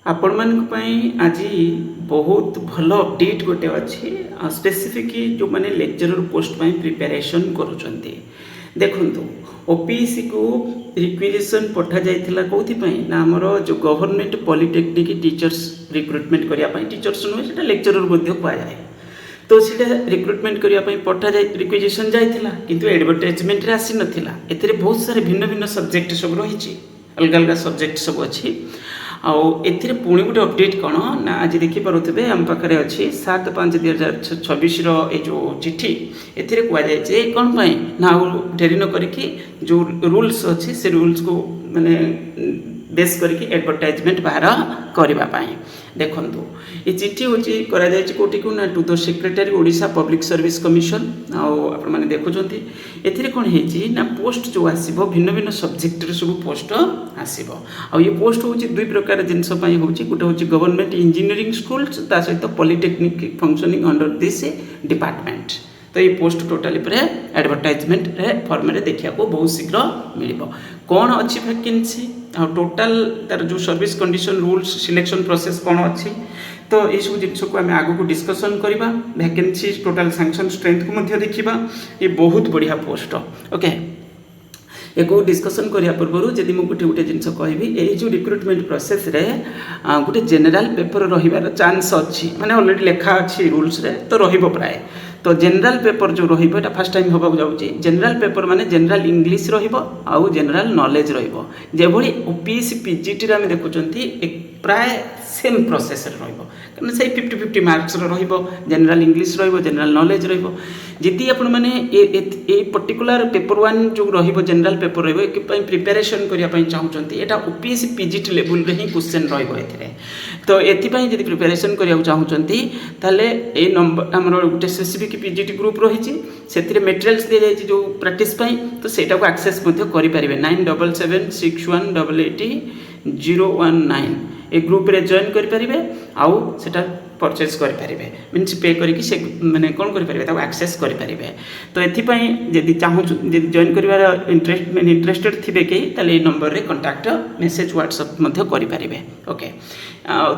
आपण मानक पई आज बहुत भल अपडेट गोटे अच्छी स्पेसिफिक जो मैंने लेक्चरर पोस्ट पई प्रिपरेशन करुँच देखु ओपीसी को रिक्वेजिशन पठा जाइथिला कोथि ना आमर जो गवर्नमेंट पॉलिटेक्निक टीचर्स रिक्रुटमेंट करने टीचर्स नुहे से लेक्चरर कहुए तो सीटा रिक्रुटमेंट करने पठा जाए रिक्वेजिशन जाइथिला किंतु एडवर्टाइजमेंट रे आसी नथिला एथिरे बहुत सारे भिन्न भिन्न सब्जेक्ट सब रही अलग अलग सब्जेक्ट सब अच्छी आउ पुणी गोटे अपडेट कौन ना आज देखिपे आम पाखे अच्छी 7/5/2026 जो चिठी ए कहुए कौन पाई ना डेरी न करी जो रूल्स अच्छी से रूल्स को माने बेस करके एडवर्टाइजमेंट बाहर करने देखु ये चिठी हूँ कौटी को ना to the secretary Odisha public service commission आपने देखुं ए कौन है पोस्ट जो आसो भिन्न भिन्न सब्जेक्ट सब पोस्ट आसो ये पोस्ट हूँ दुई प्रकार जिनस गोटे हूँ गवर्नमेंट इंजीनियरिंग स्कूल्स ता सहित polytechnic functioning under this department तो ये पोस्ट टोटाली एडवर्टाइजमेंट फॉर्म रे देखा बहुत शीघ्र मिल कौन अच्छी वैकेंसी टोटाल तार जो service condition rules selection process कौन अच्छी तो ये सब जिन को आम आग को डिस्कसन करवा वैकेंसी टोटाल सैंक्शन स्ट्रेंथ को देखा ये बहुत बढ़िया पोस्ट ओके एक डिस्कसन करने पूर्व जदि मुझे गोटे गोटे जिन कहि ये जो रिक्रुटमेंट प्रोसेस रे गोटे जेनेराल पेपर रही चांस अच्छी माने ऑलरेडी लिखा अच्छी रूल्स रे तो रहिबो प्राय तो जेनेराल पेपर जो रहिबो एटा फर्स्ट टाइम होबा जाउची जेनेराल पेपर माने जेनेराल इंग्लिश रहिबो आउ जेनेराल नॉलेज रहिबो जेभଳି ओपीएससी पीजीटी रे हम देखुचंती प्राय सेम प्रोसेस रे रहिबो कारण से 50-50 मार्क्स रहिबो जेनेराल इंग्लिश रहिबो जेनेराल नॉलेज रहिबो जदि आपण माने ए पर्टिकुलर पेपर 1 जो रहिबो जेनेराल पेपर रहिबो एक पई प्रिपरेशन करिया पई चाहुचंती एटा ओपीएससी पीजीटी लेवल रे ही क्वेश्चन रहिबो एथिरे तो एथि पई जदि प्रिपरेशन करिया चाहुचंती ताले ए नंबर हमर गुटे स्पेसिफिक पीजीटी ग्रुप रही से मटेरियल्स दी जाए जो प्रैक्टिस तो सेटा को एक्सेस करि परिबे 9776188019 ए ग्रुप रे जॉइन करि परिबे आउ सेटा परचेज करि परिबे मींस पे करके से माने कोन करि परिबे ताको एक्सेस करि परिबे तो एथि पई जदि चाहू जदि जॉइन करिवार इंटरेस्टेड थिबे के ताले ए नंबर रे कांटेक्ट मेसेज व्हाट्सएप मध्ये करि परिबे ओके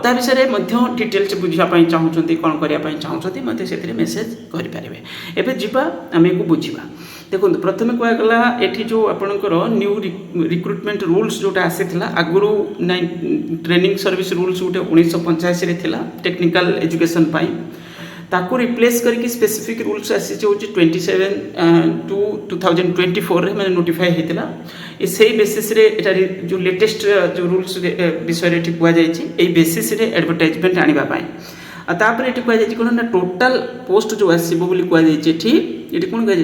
ता विषय मध्य डिटेल्स बुझा पई चाहूचंती कोन करिया पई चाहूचंती मते सेथिरे मेसेज करि परिबे एबे जिबा आमे को बुझिबा देखो प्रथमे कहला गला एठी जो आपनकर न्यू रिक्रुटमेंट रूल्स जोटा आसीथिला आगुरु ट्रेनिंग सर्विस रूल्स गोटे 1985 रे थिला टेक्निकल एजुकेशन पाई ताको रिप्लेस करके स्पेसिफिक रूल्स आसी जो 27/2/2024 रे माने नोटिफाई हेतिला ए सेही बेसिस रे एटा जो लेटेस्ट जो रूल्स विषय रे ठिक हुआ जायछि ए बेसिस रे एडवर्टाइजमेंट आनिबा पाई तापर ये कहुई कौन ना टोटाल पोस्ट जो आसो ये कौन कहुई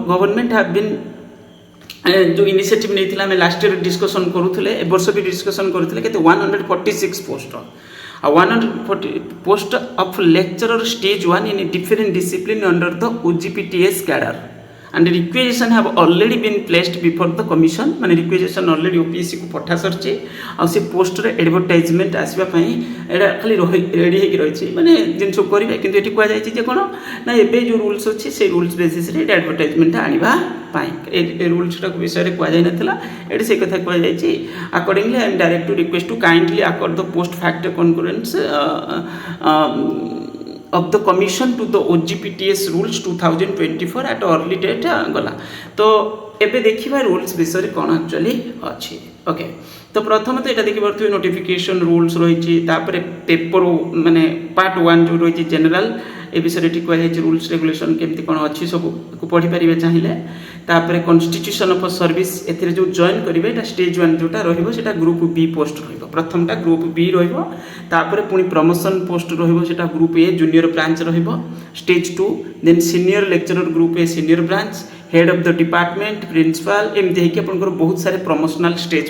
गवर्नमेंट हैव बीन जो इनिशिएटिव नहीं आम लास्ट ईयर डिस्कसन करूँ ए वर्ष भी डिस्कसन करूँ के 146 post 140 post of lecturer stage 1 in different discipline under the OGPTS cadre and requisition have already been placed before the commission माने requisition already OPSC को पठा सरची आ से पोस्ट रे एडवर्टाइजमेंट आसीबा पई एडा खाली रेडी हे रही माने जिन सब करिवे किंतु एठी कुआ जाय जे कोन ना एबे जो रूल्स अछि से रूल्स बेसिस रे एडवर्टाइजमेंट आनिबा पई ए रूल्स टा विषय रे कुआ जाय नथिला एठी से कथा कुआ जाय छी accordingly I am direct to request to kindly accord the post factor concurrence of the commission to the OGPTS rules 2024 at early date गला तो एबे देखिबा रूल्स विषय कौन एक्चुअली अच्छी ओके तो प्रथम तो यहाँ देखिए नोटिफिकेशन रूल्स रही पेपर माने पार्ट 1 जो रही जनरल ए विषय ठीक कहुई रूल्स रेगुलेशन केमती कौन अच्छी सब को पढ़ी पारे चाहिए तापर कॉन्स्टिट्यूशन ऑफ सर्विस एथिरे जो जॉइन करेंगे स्टेज 1 जोटा रहिबो सेटा ग्रुप बी पोस्ट रहिबो प्रथमटा ग्रुप बी रहिबो तापर पुनी प्रमोशन पोस्ट रहिबो सेटा ग्रुप ए जूनियर ब्रांच रहिबो stage 2 then senior lecturer group A senior branch head of the department principal एमती है आपंकर बहुत सारे प्रमोशनल स्टेज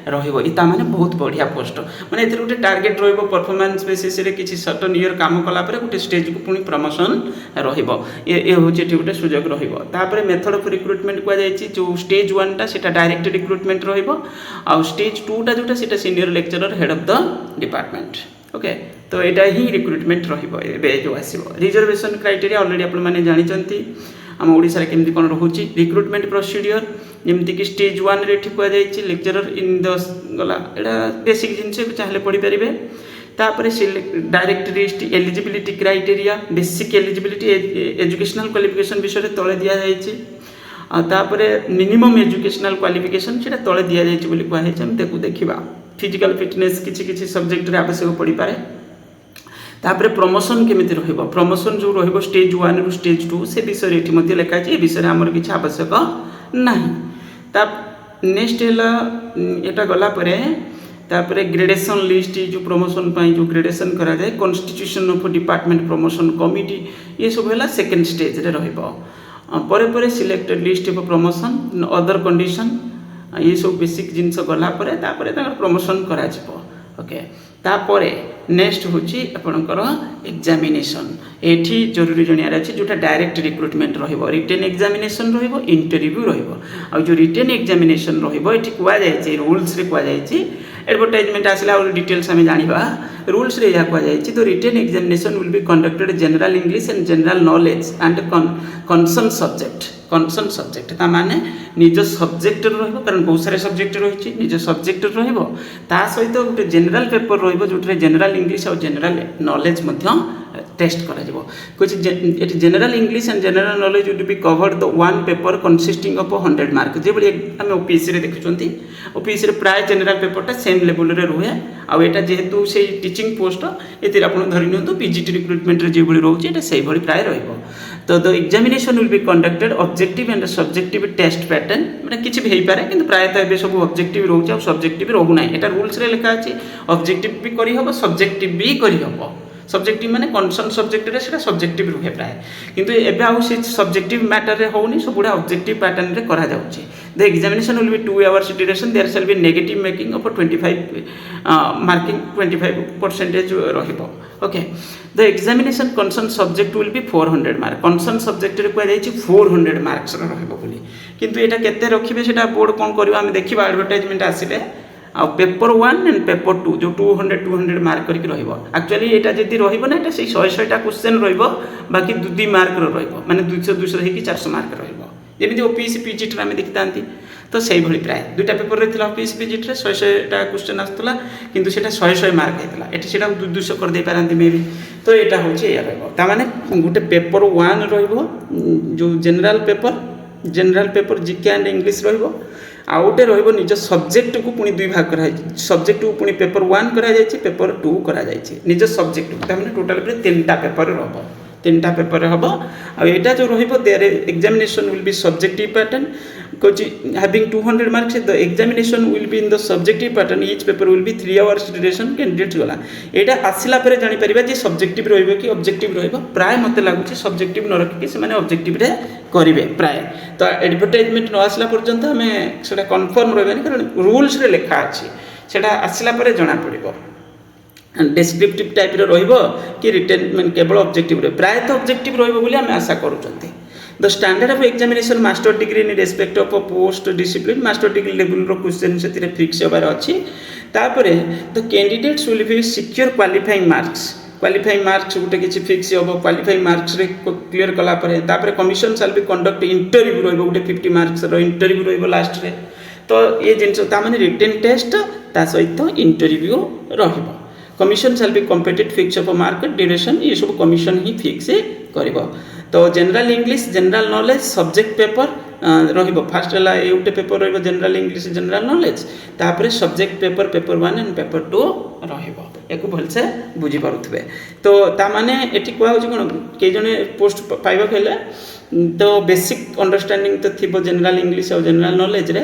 रहा माने बहुत बढ़िया पोस्ट माने गोटे टार्गेट रहिबो परफॉर्मेंस बेसिस रे किछि सर्टन ईयर काम कला परे गोटे स्टेज को पुनी प्रमोशन रहिबो ए होचे गोटे सुजोग रहिबो तापर मेथड ऑफ रिक्रुटमेंट कुआ जायछि जो स्टेज 1 टा सेटा डायरेक्ट रिक्रुटमेंट रहिबो आ स्टेज 2 टा जोटा सेटा senior lecturer head of the department okay तो एटा ही रिक्रुटमेंट रहिबो एबे जो आसीबो रिजर्वेशन क्राइटेरिया ऑलरेडी आपण माने जानि चंती आम ओडिसा रे केमती कोन रहउची रिक्रुटमेंट प्रोसीजर ଯେମିତିକି ଷ୍ଟେଜ୍ ୱାନ୍ରେ ଏଠି କୁହାଯାଇଛି ଲେକ୍ଚରର ଇନ୍ ଦ ଗଲା ଏଇଟା ବେସିକ୍ ଜିନିଷ ଚାହିଁଲେ ପଢ଼ିପାରିବେ। ତାପରେ direct list eligibility criteria basic eligibility educational qualification ବିଷୟରେ ତଳେ ଦିଆଯାଇଛି। ତାପରେ ମିନିମମ୍ ଏଜୁକେଶନାଲ କ୍ୱାଲିଫିକେସନ୍ ସେଇଟା ତଳେ ଦିଆଯାଇଛି ବୋଲି କୁହାଯାଇଛି। ଆମେ ତାକୁ ଦେଖିବା। ଫିଜିକାଲ ଫିଟନେସ୍ କିଛି କିଛି ସବଜେକ୍ଟରେ ଆବଶ୍ୟକ ପଡ଼ିପାରେ। ତାପରେ ପ୍ରମୋସନ୍ କେମିତି ରହିବ, ପ୍ରମୋସନ୍ ଯେଉଁ ରହିବ ଷ୍ଟେଜ୍ 1ରୁ ଷ୍ଟେଜ୍ 2 ସେ ବିଷୟରେ ଏଠି ମଧ୍ୟ ଲେଖା ଅଛି। ଏ ବିଷୟରେ ଆମର କିଛି ଆବଶ୍ୟକ ନାହିଁ। ତା ନେକ୍ସଟ ହେଲା ଏଟା ଗଲା ପରେ ତାପରେ ଗ୍ରେଡେସନ୍ ଲିଷ୍ଟ ଯେଉଁ ପ୍ରମୋସନ୍ ପାଇଁ ଯେଉଁ ଗ୍ରେଡେସନ୍ କରାଯାଏ constitution of department promotion committee ଏସବୁ ହେଲା ସେକେଣ୍ଡ ଷ୍ଟେଜ୍ରେ ରହିବ। ପରେ ପରେ selected list of promotion other condition ଏସବୁ ବେସିକ୍ ଜିନିଷ ଗଲା ପରେ ତାପରେ ତାଙ୍କର ପ୍ରମୋସନ୍ କରାଯିବ। ଓକେ, ତାପରେ ନେକ୍ସଟ ହେଉଛି ଆପଣଙ୍କର ଏକ୍ଜାମିନେସନ୍। ଏଠି ଜରୁରୀ ଜାଣିବାର ଅଛି ଯେଉଁଟା ଡାଇରେକ୍ଟ ରିକ୍ରୁଟମେଣ୍ଟ ରହିବ, ରିଟେନ୍ ଏକ୍ଜାମିନେସନ୍ ରହିବ, ଇଣ୍ଟରଭ୍ୟୁ ରହିବ। ଆଉ ଯେଉଁ ରିଟେନ୍ ଏକ୍ଜାମିନେସନ୍ ରହିବ ଏଠି କୁହାଯାଇଛି ରୁଲ୍ସରେ କୁହାଯାଇଛି, एडवर्टाइजमेंट आसला और डिटेल्स आम जाना रूल्स रे यह कहुଯାଇଛି the written examination will be conducted general English and general knowledge and concern subject ता माने निज सब्जेक्ट रहिबो कारण बहुत सारे सब्जेक्ट रही निज सब्जेक्ट रहिबो ता सहित गोटे जनरल पेपर रहिबो जोटरे जनरल इंग्लिश और जनरल नॉलेज मध्य टेस्ट करा जिवो कुछ general English and general knowledge will be covered the one paper consisting of 100 mark जे बली हम ओपीएससी रे देखुचंती ओपीएससी रे प्राय जनरल पेपरटा सेम लेवल रे रुहे आ एटा जेहेतु से टीचिंग पोस्ट एतिर आपण धरि नियंतु पीजीटी रिक्रुटमेंट रे जे बली रहउची एटा सेही बली प्राय रहइबो। तो the examination will be conducted objective and subjective test pattern माने किछि भी हेई पारे किंतु प्रायतः एबे सब ऑब्जेक्टिव रहउची आ सब्जेक्टिव रहउ नै एटा रूल्स रे लिखा अछि ऑब्जेक्टिव भी करि हबो सब्जेक्टिव भी करि हबो। सब्जेक्टिव माने कनसर्न सब्जेक्ट रे सेटा सब्जेक्टिव रुहे प्राय किंतु एबे आउ से सब्जेक्टिव मैटर रे होउनी सबुडा ऑब्जेक्टिव पैटर्न रे करा जाउची। The examination will be 2 hours duration there shall be negative making of 25 marking 25% रहिबो। Okay, the examination concern subject will be 400 mark concern subject रे कुआ जाइछि 400 मार्क्स रो रहिबो बोली किंतु एटा केते रखिबे सेटा बोर्ड कोन करबा हम देखिबा एडवर्टाइजमेंट आसिले आ पेपर 1 एंड पेपर 2 जो 200 मार्क करके रहिबो एक्चुअली एटा जदी रहिबो ना एटा से 100 टा क्वेश्चन रहिबो बाकी 2 मार्क रो रहिबो माने 200 हेकी 400 मार्क रहिबो जेमिति ओपीएससी पीजीटी रे हम देखितांती तो सेही भली प्राय दुटा पेपर रे थिला ओपीएससी पीजीटी रे 100 टा क्वेश्चन आस्तला किंतु सेटा 100 मार्क हेतला एठी सेटा 200 कर दे पारंती मे भी तो एटा होची या रहिबो ता माने गुटे पेपर 1 रहिबो जो general paper GK and English रहिबो आउटे रहिबो निज सब्जेक्ट को पुनी दुई भाग करा सब्जेक्ट को पुनी पेपर 1 करा जायछि पेपर 2 करा जायछि निज सब्जेक्ट को ता माने टोटल पे 3टा पेपर रहबो 3टा पेपर हबो आ एटा जो रहिबो there examination will be subjective pattern कोच having 200 marks the examination will be in the subjective pattern each paper will be 3 hours duration candidate गला एटा आसिला परे जानि परिबा जे सब्जेक्टिव रहिबो कि ऑब्जेक्टिव रहिबो प्राय मते लागुची सब्जेक्टिव न रखि कि से माने ऑब्जेक्टिव रे करिवे प्राय तो एडवर्टाइजमेंट न आसला पर्यंत हमें सेटा कंफर्म रहबेनी कारण रूल्स रे लिखा अछि सेटा आसिला परे जणा पड़िबो डिस्क्रिप्टिव टाइप रे रहिबो कि रिटेन केवल ऑब्जेक्टिव रे प्राय तो ऑब्जेक्टिव रहिबो बोली हम आशा करूचंती। The standard of examination master degree in respect of post discipline master degree level रो क्वेश्चन सेतिरे फिक्स होबार अछि तापरे the candidates will be secure qualifying marks गोटे किसी फिक्स होबो क्वालिफाइंग मार्क्स रे क्लियर कला परे तापरे commission shall be conduct interview रहिबो गोटे 50 मार्क्स रो इंटरव्यू रहिबो लास्ट रे तो ये जिंस ता माने रिटन टेस्ट ता सहित इंटरव्यू रहिबो commission shall be competed fix of mark duration ये सब कमिशन ही फिक्स करिवो। तो general English general knowledge subject paper रहिबो फास्ट हला ए उटे पेपर रहिबो जनरल इंग्लिश जनरल नॉलेज तापरे सब्जेक्ट पेपर 1 एंड पेपर 2 रहिबो एको भलसे बुझी पारुथबे। तो ता माने एठी कोआ होची कोन के जने पोस्ट पाइबा कहले तो बेसिक अंडरस्टैंडिंग तो थिबो जनरल इंग्लिश और जनरल नॉलेज रे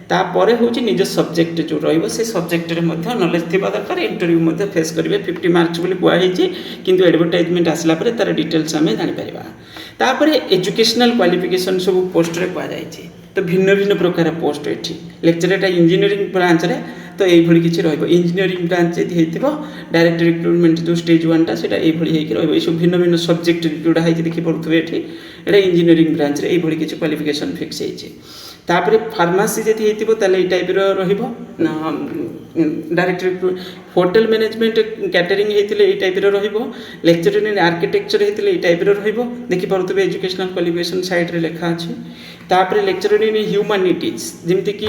तापर हूँ निज सब्जेक्ट जो रे सब्जेक्ट नॉलेज थी दरकार इंटरव्यू मध्य फेस करेंगे 50 मार्क्स बोली कहुई किंतु एडवर्टाइजमेंट आसला तार डिटेल्स आम जापर तापर एजुकेशनल क्वालिफिकेशन सब पोस्ट रे कहुई तो भिन्न भिन्न प्रकार पोस्ट ये लेक्चर इंजीनियरिंग ब्रांच रे तो ये किसी इंजीनियरिंग ब्रांच हो डायरेक्ट रिक्रुटमेंट जो स्टेज 1 टा सेटा ये सब भिन्न भिन्न सब्जेक्ट जोड़ा है देखी पड़ुवे ये इंजीनियरिंग ब्रांच रे ये किसी क्वालिफिकेशन फिक्स होती तापर फार्मासी जब हो टाइप रहिबो डायरेक्ट होटल मैनेजमेंट कैटरिंग होते ये टाइप रहिबो लेक्चर इन आर्किटेक्चर होते ये टाइप रहिबो देखि पड़ुवे एजुकेशनल क्वालिफिकेशन साइड रे लिखा अछि तापर लेक्चरर इन ह्यूमानिटीज जमीक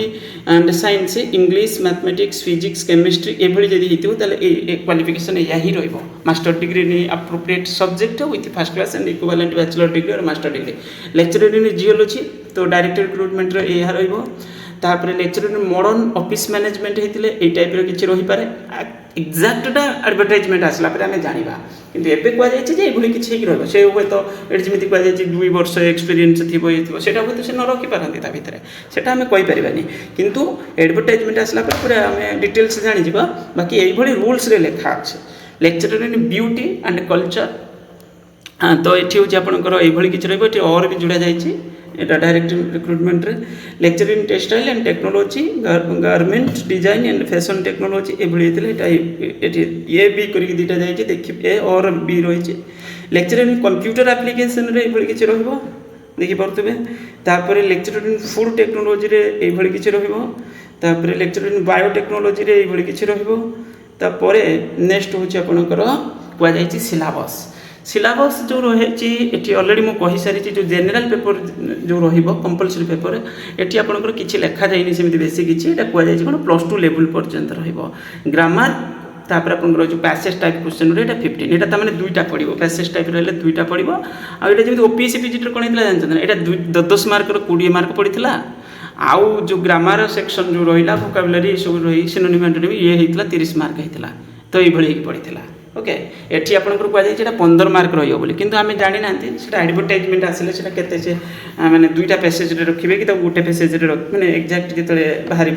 and science English mathematics physics chemistry एभली जदि होइतिबो ताले क्वालिफिकेशन या ही रहइबो master degree in appropriate subject with first class and equivalent bachelor degree और master degree lecturer in geology तो डायरेक्ट रिक्रुटमेंट यह रहिबो तापर lecturer in modern office management होइतिले ए टाइप रो किछि रहि पारे एक्जाक्टटा एडवर्टाइजमेंट आसला पर आमे जानिबा किंतु एबे कुआ जायछि जे एभली किछि हेकि रहबो से हुए तो एट जमिति कुआ जायछि 2 वर्ष एक्सपीरियंस थिबो ये थिबो सेटा हुए तो से न रखि पारंती ता भितरे सेटा आमे कहि परिबानी किंतु एडवर्टाइजमेंट आसला पर पूरा आमे डिटेल्स जानि जिबा बाकी एभली रूल्स रे लेखा अछि lecturer in beauty and culture तो ये हूँ आपंकर ये किसी रही और भी जोड़ा जाइए यहाँ डायरेक्ट रिक्रुटमेंट रे lecture in textile and technology garment design and fashion technology ये भी करके दुटा जाइए देखिए ए और बी रही लेक्चर इन कंप्यूटर एप्लिकेशन रे ये किसी देखिपे तापर लेक्चर इन फूड टेक्नोलॉजी रे ये किसी रही लेक्चर इन बायोटेक्नोलॉजी रे ये किसी रही नेक्स्ट हूँ आपंकर कहुई सिलेबस सिलेबस जो रही ये अलरेडी मुझे कही सारी जो जेनेल पेपर जो कंपलसरी पेपर ये आपंकर किसी लिखा जाए सेमती बेसी किसी कहुई कौन +2 लेवल पर्यंत ग्रामर तापर आपंकर जो पैसेज टाइप क्वेश्चन रे 15 एटा तमाने दुईटा पड़ो पैसेज टाइप रहा दुईटा पड़ो आटा जमी ओपीएससी पीजीटी कौन होता जानते यहाँ 10 मार्क 20 मार्क पड़ता आउ जो ग्रामर सेक्शन जो रहा वोकाबुलरी सब रही सिनोनिम एंटोनिम ये होता 30 मार्क होता तो ये पड़ता ओके एटी आपंकर कहुई 15 मार्क रही किंतु आम जानी ना एडवर्टाइजमेंट आसिले केते से माने दुईटा पैसेज रे रखिबे कि गोटे पैसेज रे माने एक्जाक्ट जिते बाहर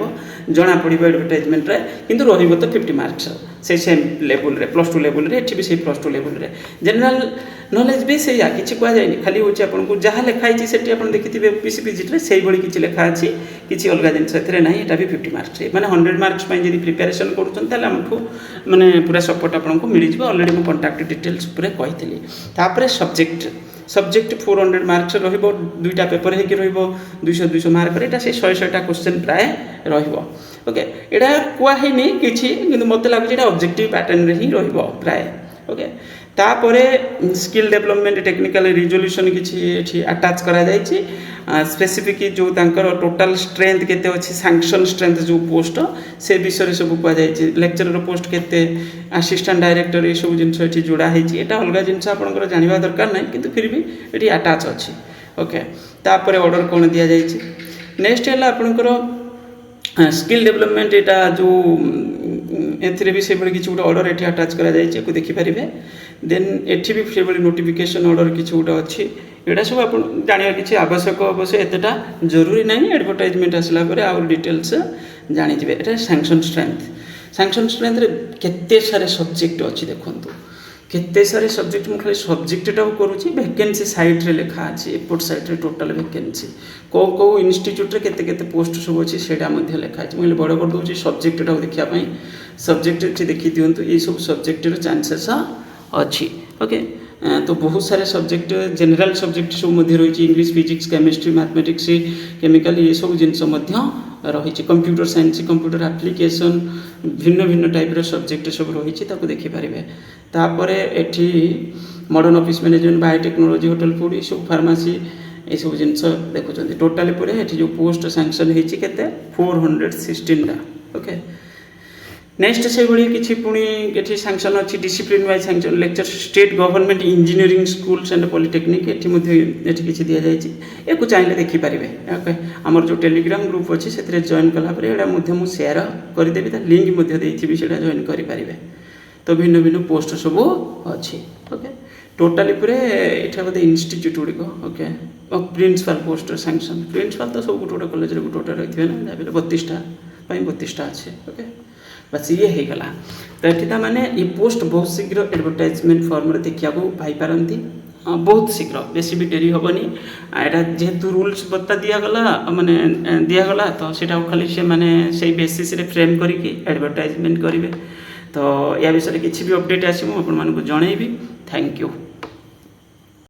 जना पड़ो एडवर्टाइजमेंट रे किंतु रहिबो तो 50 मार्क्स से सेम लेवल रे +2 लेवल रे एठी भी से +2 लेवल रे जनरल नॉलेज भी से किसी कहुई खाली हूँ आपको जहाँ लिखाई से देखिए ओपीसी पीजीटी से किसी लिखा अच्छी किसी अलग जिनस ना यहाँ भी 50 मार्क्स मैंने 100 मार्क्स जब प्रिपेरेसन करूँ माने पूरा सपोर्ट आपको मिल जाए अलरेडी मुझे कंटाक्ट डिटेल्स पूरा कही तापर सब्जेक्ट 400 मार्क्स रहिबो दुईटा पेपर होगी रहिबो 200 मार्क रे से 100 क्वेश्चन प्राय रहिबो ओके एटा कुआ हेनी किछि किंतु मते लागु एटा ऑब्जेक्टिव पैटर्न रे ही रहिबो प्राय ओके तापरे स्किल डेवलपमेंट टेक्निकल रिजोल्यूशन किसी अटैच करा जायछि स्पेसिफिक जो तांकर टोटल स्ट्रेंथ केते अछि सैंक्शन स्ट्रेंथ जो पोस्ट से विषय सब कह जायछि लेक्चरर पोस्ट केते असिस्टेंट डायरेक्टर ये सब जिनस एठी जोड़ा हेछि एटा अलग जिनस आपनकर जानिबा दरकार नै किंतु फिर भी एठी अटैच अछि ओके तापरे ऑर्डर कोन दिया जायछि नेक्स्ट है आपनकर स्किल डेवलपमेंट एटा जो एथिरे भी से बड़ी किछि गोटे ऑर्डर एठी अटैच करा जायछि को देखि परिबे देन एठी भी से बड़ी नोटिफिकेशन ऑर्डर किछि गोटे अछि एटा सब आप जानिया किछि आवश्यक अवश्य एतटा जरूरी नहीं एडवर्टाइजमेंट आसला परे और डिटेल्स जानि जिवे एटा सैंक्शन स्ट्रेंथ रे केते सारे सब्जेक्ट अछि देखंतु केते सारे सब्जेक्ट मु खाली सब्जेक्टटा करूची वैकेंसी साइट रे लिखा अछि एपोर्ट साइट रे टोटल वैकेंसी को इंस्टीट्यूट रे केते केते पोस्ट सब अछि सेटा मध्ये लिखा अछि मु बड़ कर दोची सब्जेक्टटा देखिया पई सब्जेक्ट ठी देखि दियंतु ए सब सब्जेक्ट रे चांसेस अछि ओके तो बहुत सारे सब्जेक्ट जनरल सब्जेक्ट सब मध्य रही English physics chemistry mathematics chemical ये सब जिनस रही कंप्यूटर साइंस कंप्यूटर एप्लिकेशन भिन्न भिन्न टाइप सब्जेक्ट सब रही देखिपारे तापर एठी modern office management biotechnology hotel food ये सब फार्मेसी ये सब जिनस देखुं टोटाली पूरे एठी जो पोस्ट सैंक्शन होती केते 416 ओके नेक्स्ट से भाई किसी पुणी ये सैंक्शन अच्छी discipline wise sanction lecture state government engineering schools and polytechnic ये किसी दि जाए या चाहिए देखिपारे ओके आमर जो टेलीग्राम ग्रुप अच्छी से जॉइन कलापर यहाँ मुझे शेयर करदेवी लिंक देती से जॉइन करेंगे तो भिन्न भिन्न पोस्ट सब अच्छी ओके टोटाली पूरे ये बोधे इंस्टीट्यूट गुड़िक okay principal post sanction principal तो सब गोटे गोटे कॉलेज गोटे गोटे रही है ना 32टा अच्छे ओके बस ये हो गला तो ये माने ये पोस्ट बहुत शीघ्र एडवर्टाइजमेंट फॉर्म देखा पाई पारती बहुत शीघ्र बेसी भी डेरी हेनी यहाँ जेहेतु रूल्स बता दिगला माने दिगला तो सीटा खाली से माने से बेसिस रे फ्रेम करके एडवर्टाइजमेंट करेंगे तो या विषय किसी भी अपडेट आसी मुझे जनइबी थैंक यू।